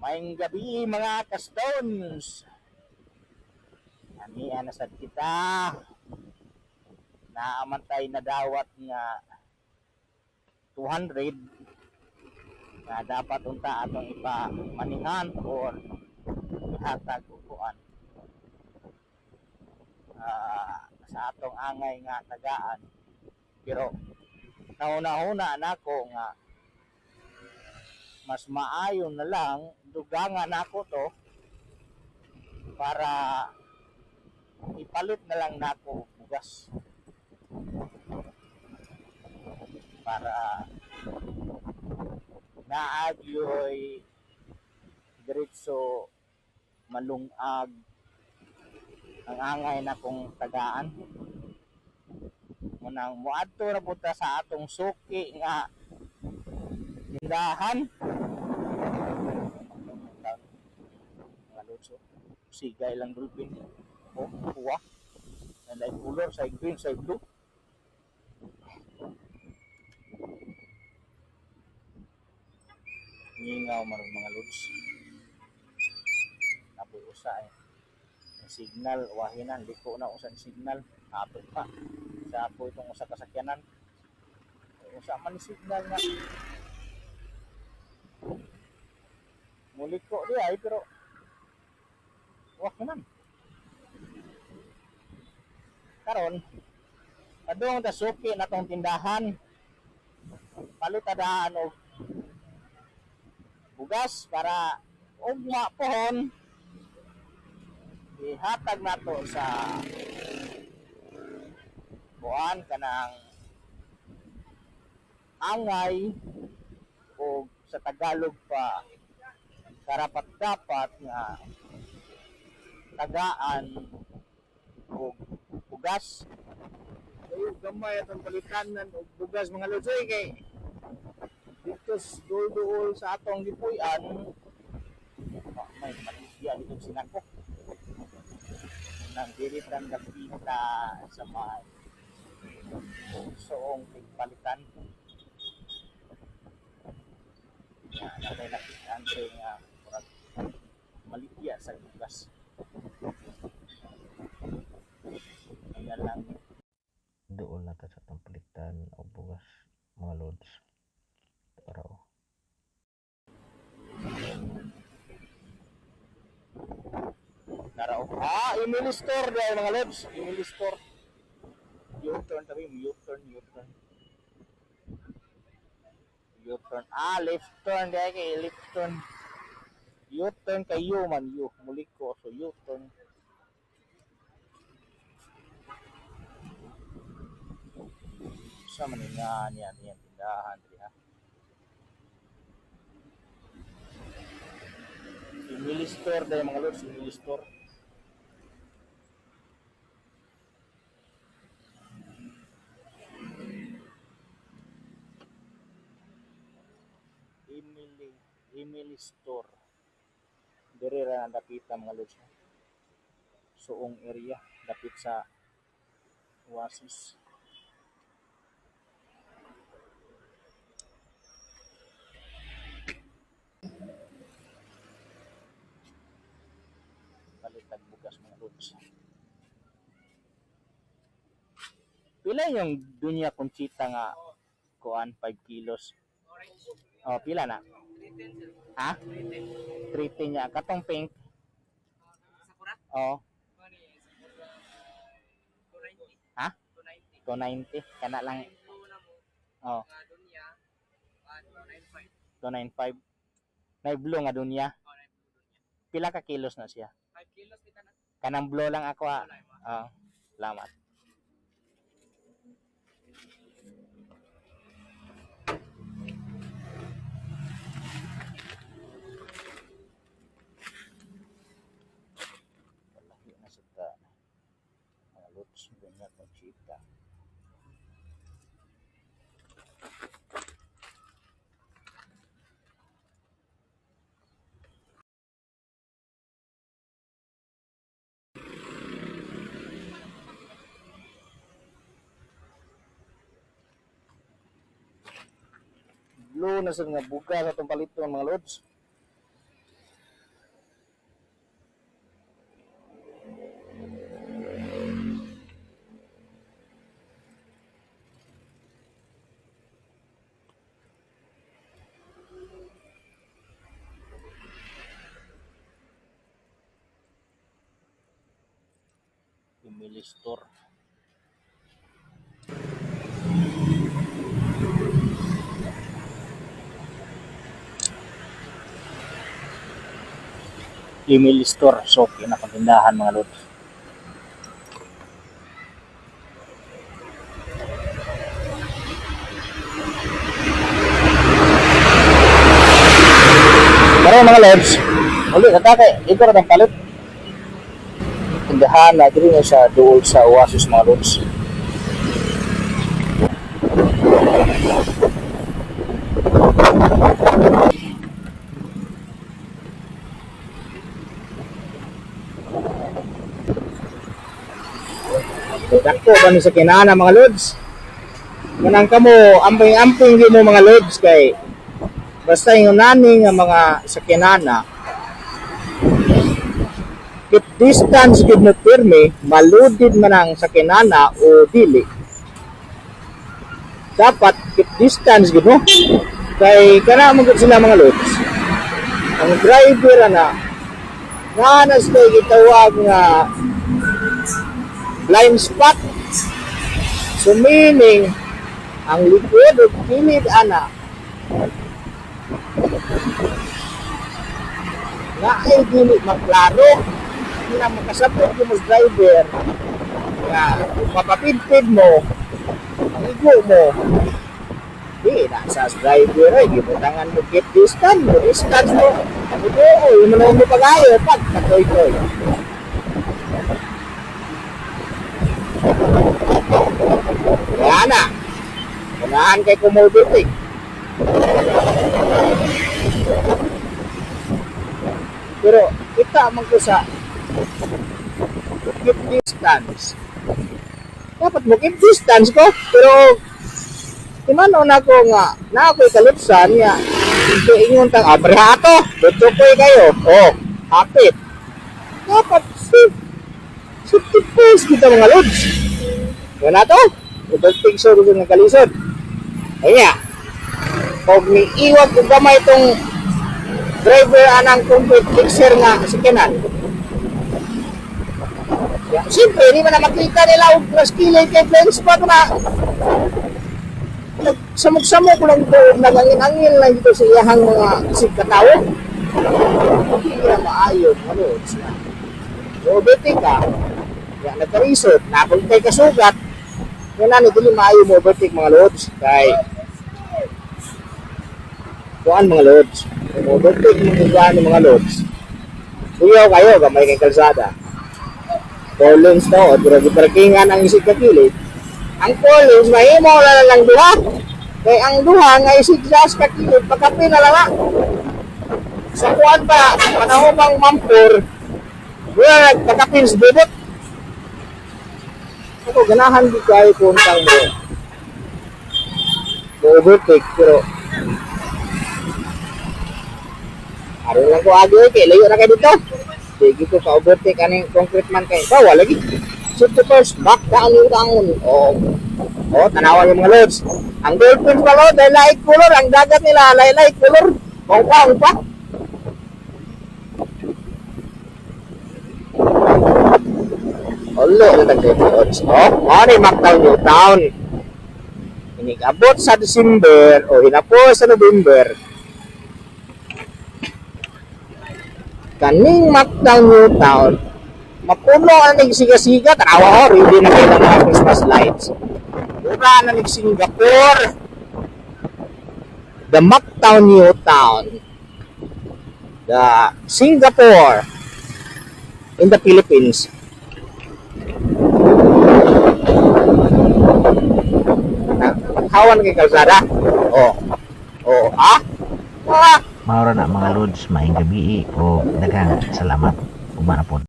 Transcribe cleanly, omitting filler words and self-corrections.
Maayong gabi mga ka-stones. Aniya na sad kita. Naamantay na dawat nga 200 nga dapat unta atong ipamanihan or ihatag upuan sa atong angay nga tagaan. Pero nauna-una nako nga mas maayo na lang dugangan nako to para ipalit na lang nako bugas para naagyoy diretso malungag ang angay na kong tagaan. Munang muadto na punta sa atong suki nga tindahan. Mga lutso, sigay lang dolphin. Oh, kuha. Nanday color, sa green, sa blue. Ngingaw marang mga lods. Napoy usa eh. Ang signal, wahinan, liko na usa ang signal. Hapit pa. Sa po itong usa kasakyanan. Usa man signal nga. Muliko di ay pero wahinan. Karon, padung ta suki na tong tindahan. Palitadaan og bugas para ugma pohon ihatag nato sa buwan kanang angay o sa Tagalog pa karapat-dapat nga tagaan o bugas. Ayun gamay atong palitanan og bugas mga lodsoy kay dito duol sa atong gipuy-an may maligya dito sinako nang diritan kapita sa may soong palitan yan natin nakitaan nga maligya sa bugas kaya lang doon natin sa atong palitan o bugas mga lods araw. Naraw. Emily Store dahil mga lods. Emily Store. U-turn tabi mo. U-turn. U-turn. Left turn. Dahil kay left turn. U-turn kay U man. U. Muli ko. So, U-turn. Sa maningan yan. Yan. Tindahan. Ha? Emily Store dahil mga lods. Emily Store. Emily Store. Diri ra dapit mga lods. Suong area dapit sa Oasis. Palitag bugas mga lods. Pila yung dunya Conchita nga kuan 5 kilos. Oh, pila na? 310. Ha? 310 niya. Katong pink? Sakura? Oo. 290. Ha? 290. Kana lang. Oh. 295. Na blue nga dunya. Pila ka kilos na siya? 5 kilos kita na. Kanang blue lang ako ah. Oh. Salamat. Sa mga lots ganyan Conchita. Blue na sa nga buga sa itong paliton mga lods. Family store. Family store. So, pinapatindahan mga lods. Pero mga lods, uli katake, ito rin ang palit. Tindahan na diri na siya doon sa Oasis mga lods. Dako ba ni sa kinana mga lods? Manang kamo amping-amping din mo mga lods kay basta yung nani nga mga sakyanana keep distance gid mo pirmi maludid man ang sakyanana o dili dapat keep distance gid mo kay kana man gud sila mga lods ang driver na nanas kay gitawag nga blind spot so meaning ang likod o kilid ana na ay dili maklaro na makasabot yung mas driver nga mapapidpid mo ang igo mo di na sa driver ay gibutangan mo keep distance mo ang igo yung manong mo pag-ayo pag katoy-toy kaya na unahan kay kumulbit pero kita man ko sa keep distance dapat mo keep distance ko pero timano na ko nga na ako'y kalipsan nga hindi ingon tang ato tutukoy kayo hapit dapat safety first kita mga lods yan na to ubalting so rin ng kalisod kaya pag may iwag kung gamay itong driver anang complete fixer nga sakyanan. Ya, siyempre, hindi man na makita nila og naskilay kay blind spot na samok-samok lang ito, nagangin-angin lang dito sa iyahang mga sikatawo. Hindi na maayon, ano, siya. Overtake ka, ya, nagkarisot, napuntay ka sugat, yan na, hindi maayon mo overtake mga lods, kay kuhaan mga lods. Kung overtake mo kuhaan ng mga lods, kuyaw kayo, gamay kay kalsada. 4 lanes na o, pero giparkingan ang isig kakilid. Ang 4 lanes, mahimo na lang duha. Kaya ang duha nga isig jas kakilid, pagkapi na lang. Sa kuhaan pa, panahumang mampur, wala nagpagkapin sa bibot. Ako, ganahan di kayo kung tang mo overtake, pero aron lang ko agi kay layo na kay dito. Sige ko ka-overtake kaning concrete man kay bawa lagi. So the first back down yung tangon. Tanawan yung mga loads. Ang dolphins pa load ay light color, ang dagat nila light color. Bawang pa. Olo na nag-loads. Ni Mactown yung town. Inigabot sa December o hinapos sa November. Kaning Mactown New Town mapuno ang nagsiga-siga tanawa ready na kayo ng mga Christmas lights mura na nag-Singapore the Mactown New Town the Singapore in the Philippines hawan kay kalsada Maura na mga lods, maing gabi o daghang salamat. Umanapod.